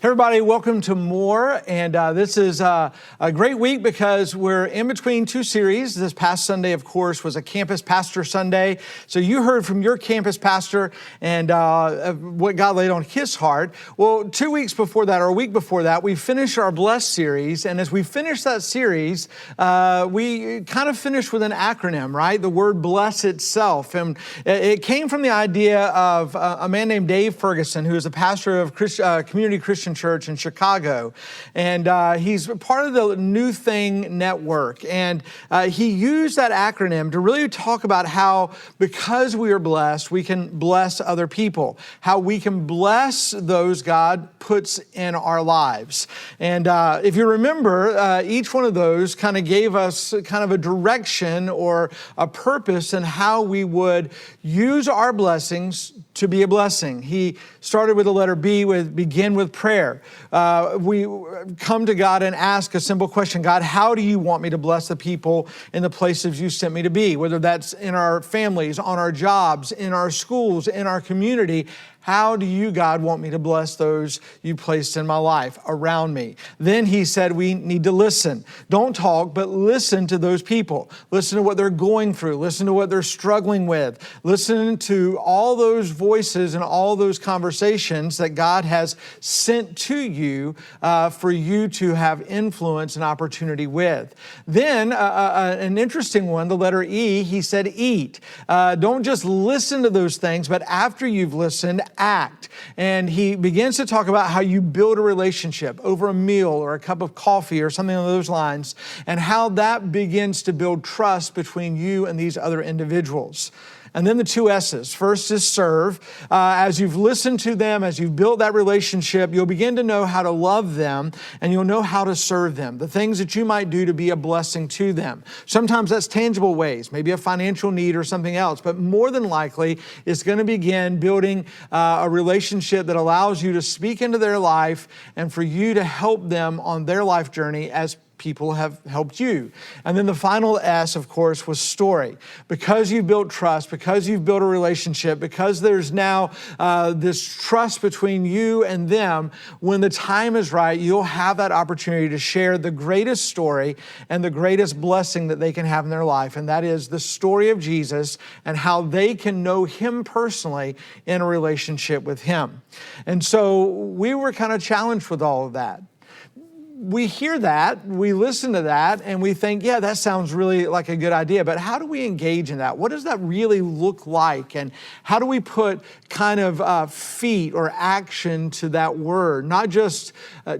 Everybody, welcome to More, and this is a great week because we're in between two series. This past Sunday, of course, was a Campus Pastor Sunday, so you heard from your campus pastor and what God laid on his heart. Well, 2 weeks before that, or a week before that, we finished our Bless series, and as we finished that series, we kind of finished with an acronym, right? The word bless itself, and it came from the idea of a man named Dave Ferguson, who is a pastor of Community Christian Church in Chicago, and he's part of the New Thing Network, and he used that acronym to really talk about how, because we are blessed, we can bless other people, how we can bless those God puts in our lives. And if you remember, each one of those kind of gave us kind of a direction or a purpose in how we would use our blessings to be a blessing. He started with the letter B, with begin with prayer. We come to God and ask a simple question: God, how do you want me to bless the people in the places you sent me to be? Whether that's in our families, on our jobs, in our schools, in our community. How do you, God, want me to bless those you placed in my life, around me? Then he said we need to listen. Don't talk, but listen to those people. Listen to what they're going through. Listen to what they're struggling with. Listen to all those voices and all those conversations that God has sent to you for you to have influence and opportunity with. Then an interesting one, the letter E, he said eat. Don't just listen to those things, but after you've listened, act. And he begins to talk about how you build a relationship over a meal or a cup of coffee or something along those lines, and how that begins to build trust between you and these other individuals. And then the two S's. First is serve. As you've listened to them, as you've built that relationship, you'll begin to know how to love them and you'll know how to serve them. The things that you might do to be a blessing to them. Sometimes that's tangible ways, maybe a financial need or something else, but more than likely it's going to begin building a relationship that allows you to speak into their life and for you to help them on their life journey as people have helped you. And then the final S, of course, was story. Because you've built trust, because you've built a relationship, because there's now this trust between you and them, when the time is right, you'll have that opportunity to share the greatest story and the greatest blessing that they can have in their life. And that is the story of Jesus and how they can know Him personally in a relationship with Him. And so we were kind of challenged with all of that. We hear that, we listen to that, and we think, yeah, that sounds really like a good idea, but how do we engage in that? What does that really look like? And how do we put kind of feet or action to that word? Not just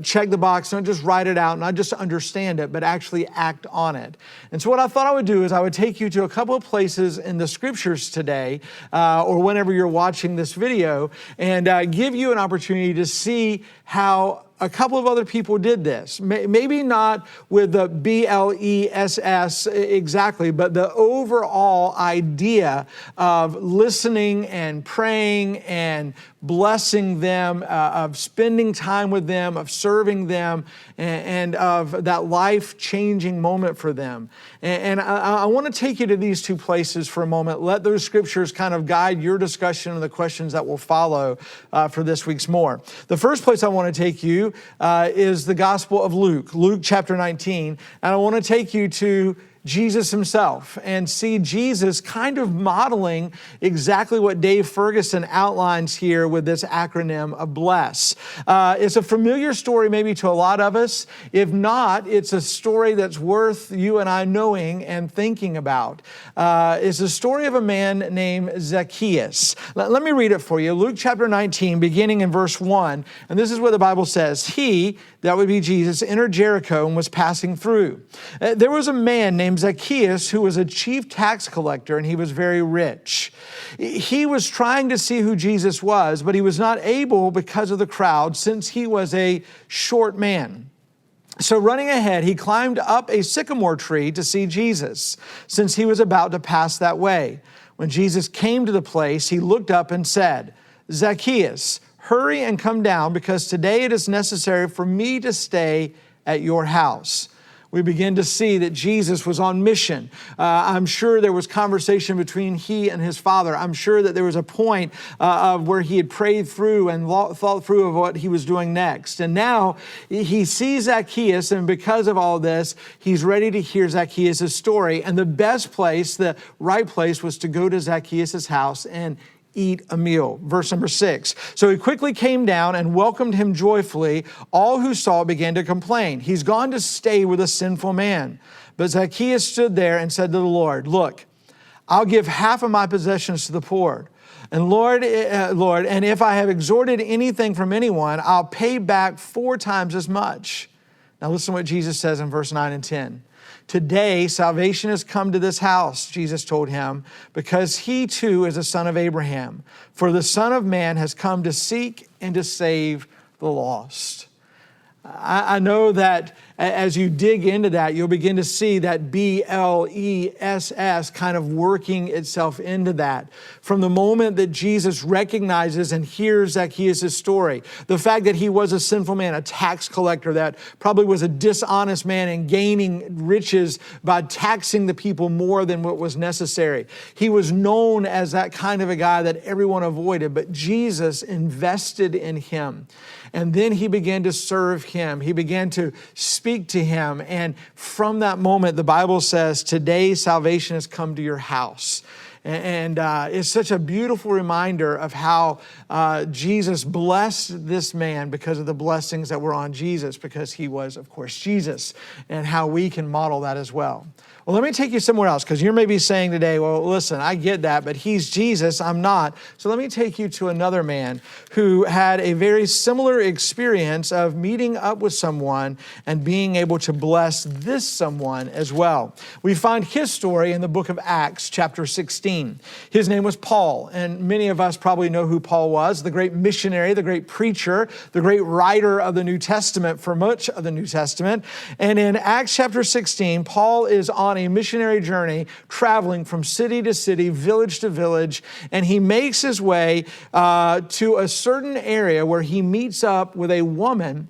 check the box, not just write it out, not just understand it, but actually act on it. And so what I thought I would do is I would take you to a couple of places in the scriptures today, or whenever you're watching this video, and give you an opportunity to see how a couple of other people did this. Maybe not with the BLESS exactly, but the overall idea of listening and praying and blessing them, of spending time with them, of serving them, and of that life-changing moment for them. And I want to take you to these two places for a moment. Let those scriptures kind of guide your discussion and the questions that will follow for this week's More. The first place I want to take you is the Gospel of Luke, Luke chapter 19. And I want to take you to Jesus himself and see Jesus kind of modeling exactly what Dave Ferguson outlines here with this acronym of BLESS. It's a familiar story maybe to a lot of us. If not, it's a story that's worth you and I knowing and thinking about. It's a story of a man named Zacchaeus. Let me read it for you. Luke chapter 19, beginning in verse 1. And this is what the Bible says. He, that would be Jesus, entered Jericho and was passing through. There was a man named Zacchaeus, who was a chief tax collector, and he was very rich. He was trying to see who Jesus was, but he was not able because of the crowd, since he was a short man. So running ahead, he climbed up a sycamore tree to see Jesus, since he was about to pass that way. When Jesus came to the place, he looked up and said, "Zacchaeus, hurry and come down, because today it is necessary for me to stay at your house." We begin to see that Jesus was on mission. I'm sure there was conversation between he and his Father. I'm sure that there was a point of where he had prayed through and thought through of what he was doing next. And now he sees Zacchaeus, and because of all this, he's ready to hear Zacchaeus' story. And the best place, the right place, was to go to Zacchaeus' house and eat a meal. Verse number 6. So he quickly came down and welcomed him joyfully. All who saw it began to complain. He's gone to stay with a sinful man. But Zacchaeus stood there and said to the Lord, look, I'll give half of my possessions to the poor. And Lord, and if I have extorted anything from anyone, I'll pay back 4 times as much. Now listen to what Jesus says in verse 9 and 10. Today, salvation has come to this house, Jesus told him, because he too is a son of Abraham. For the Son of Man has come to seek and to save the lost. I know that as you dig into that, you'll begin to see that BLESS kind of working itself into that. From the moment that Jesus recognizes and hears Zacchaeus' story, the fact that he was a sinful man, a tax collector that probably was a dishonest man and gaining riches by taxing the people more than what was necessary. He was known as that kind of a guy that everyone avoided, but Jesus invested in him. And then he began to serve him. He began to speak to him. And from that moment, the Bible says, today salvation has come to your house. And it's such a beautiful reminder of how Jesus blessed this man because of the blessings that were on Jesus, because he was, of course, Jesus, and how we can model that as well. Well, let me take you somewhere else, because you may be saying today, well, listen, I get that, but he's Jesus, I'm not. So let me take you to another man who had a very similar experience of meeting up with someone and being able to bless this someone as well. We find his story in the book of Acts, chapter 16. His name was Paul, and many of us probably know who Paul was, the great missionary, the great preacher, the great writer of the New Testament for much of the New Testament. And in Acts chapter 16, Paul is on a missionary journey, traveling from city to city, village to village, and he makes his way to a certain area where he meets up with a woman,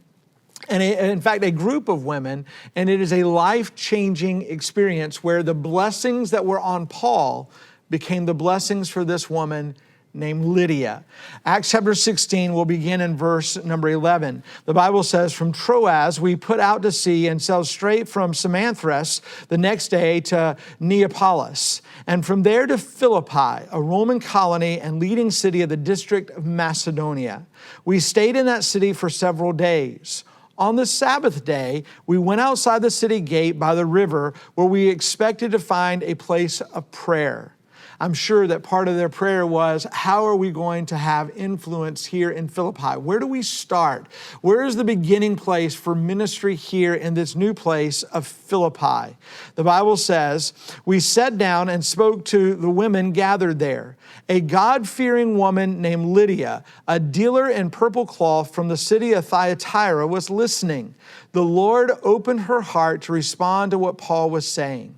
and in fact, a group of women, and it is a life-changing experience where the blessings that were on Paul became the blessings for this woman named Lydia. Acts chapter 16 will begin in verse number 11. The Bible says, from Troas we put out to sea and sailed straight from Samothrace the next day to Neapolis, and from there to Philippi, a Roman colony and leading city of the district of Macedonia. We stayed in that city for several days. On the Sabbath day, we went outside the city gate by the river where we expected to find a place of prayer. I'm sure that part of their prayer was, how are we going to have influence here in Philippi? Where do we start? Where is the beginning place for ministry here in this new place of Philippi? The Bible says, we sat down and spoke to the women gathered there. A God-fearing woman named Lydia, a dealer in purple cloth from the city of Thyatira, was listening. The Lord opened her heart to respond to what Paul was saying.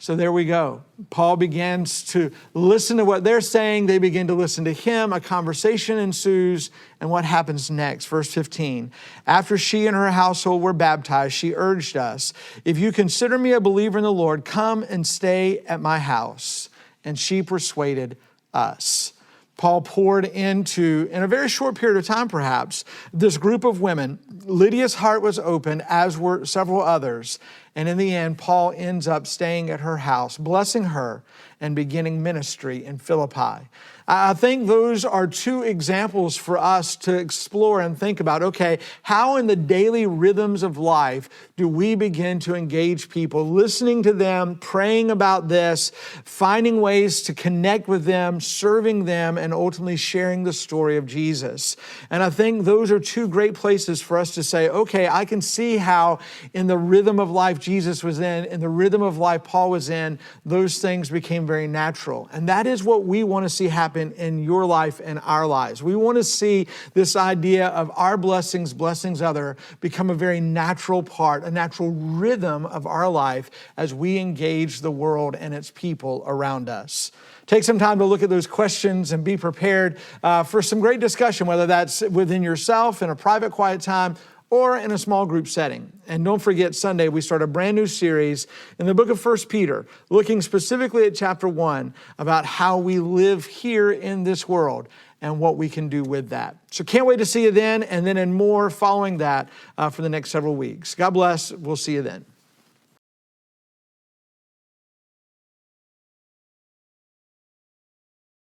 So there we go. Paul begins to listen to what they're saying. They begin to listen to him. A conversation ensues. And what happens next? Verse 15. After she and her household were baptized, she urged us, if you consider me a believer in the Lord, come and stay at my house. And she persuaded us. Paul poured into, in a very short period of time perhaps, this group of women. Lydia's heart was opened, as were several others. And in the end, Paul ends up staying at her house, blessing her, and beginning ministry in Philippi. I think those are two examples for us to explore and think about, okay, how in the daily rhythms of life do we begin to engage people, listening to them, praying about this, finding ways to connect with them, serving them, and ultimately sharing the story of Jesus. And I think those are two great places for us to say, okay, I can see how in the rhythm of life Jesus was in the rhythm of life Paul was in, those things became very natural. And that is what we want to see happen in your life and our lives. We want to see this idea of our blessings, blessings other, become a very natural part, a natural rhythm of our life as we engage the world and its people around us. Take some time to look at those questions and be prepared for some great discussion, whether that's within yourself in a private, quiet time or in a small group setting. And don't forget, Sunday, we start a brand new series in the book of 1 Peter, looking specifically at chapter 1 about how we live here in this world and what we can do with that. So can't wait to see you then, and then in more following that for the next several weeks. God bless. We'll see you then.